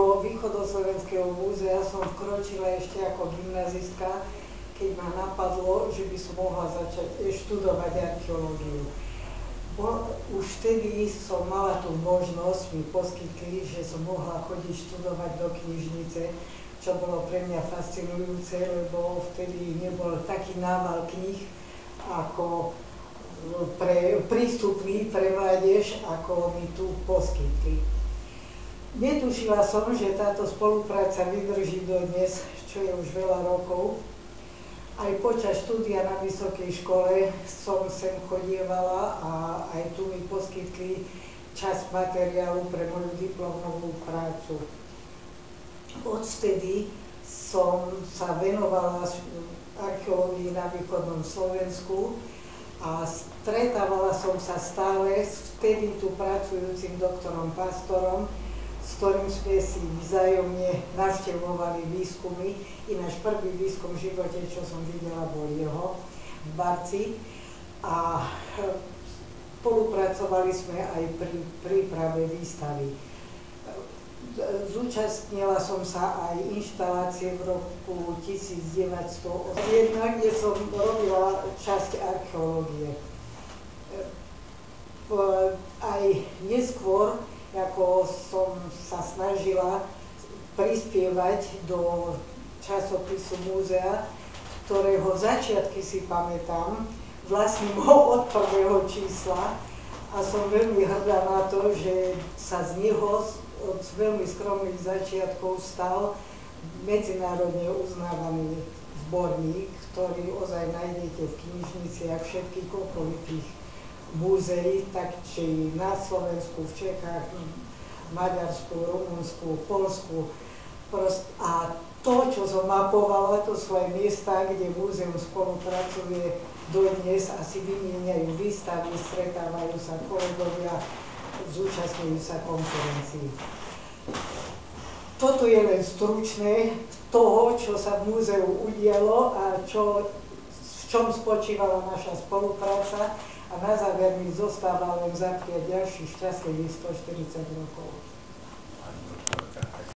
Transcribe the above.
Do Východoslovenského múzea som vkročila ešte ako gymnazistka, keď ma napadlo, že by som mohla začať študovať archeológiu. Už vtedy som mala tú možnosť, mi poskytli, že som mohla chodiť študovať do knižnice, čo bolo pre mňa fascinujúce, lebo vtedy nebol taký nával kníh ako prístupný pre mládež, ako mi tu poskytli. Netušila som, že táto spolupráca vydrží dodnes, čo je už veľa rokov. Aj počas štúdia na vysokej škole som sem chodievala a aj tu mi poskytli časť materiálu pre moju diplomovú prácu. Odvtedy som sa venovala archeológii na východnom Slovensku a stretávala som sa stále s vtedy tu pracujúcim doktorom Pastorom, s ktorým sme si vzájomne navštevovali výskumy. Ináč prvý výskum v živote, čo som videla, bol jeho v Barci. A spolupracovali sme aj pri príprave výstavy. Zúčastnila som sa aj inštalácie v roku 1908, kde som robila časť archeológie. Aj neskôr, ako som sa snažila prispievať do časopisu múzea, ktorého začiatky si pamätám, vlastním ho od prvého čísla, a som veľmi hrdá na to, že sa z neho od veľmi skromných začiatkov stal medzinárodne uznávaný zborník, ktorý ozaj nájdete v knižniciach všetkých okolitých múzeí, tak či na Slovensku, v Čechách, Maďarsku, Rumunsku, Poľsku. A to, čo som mapovala, to sú aj miesta, kde múzeum spolupracuje dodnes a si vymieňajú výstavy, stretávajú sa kolegovia, zúčastňujú sa konferencií. Toto je len stručné toho, čo sa v múzeu udialo a v čom spočívala naša spolupráca. A na záver mi zostáva len zapriať ďalších šťastlivých 140 rokov.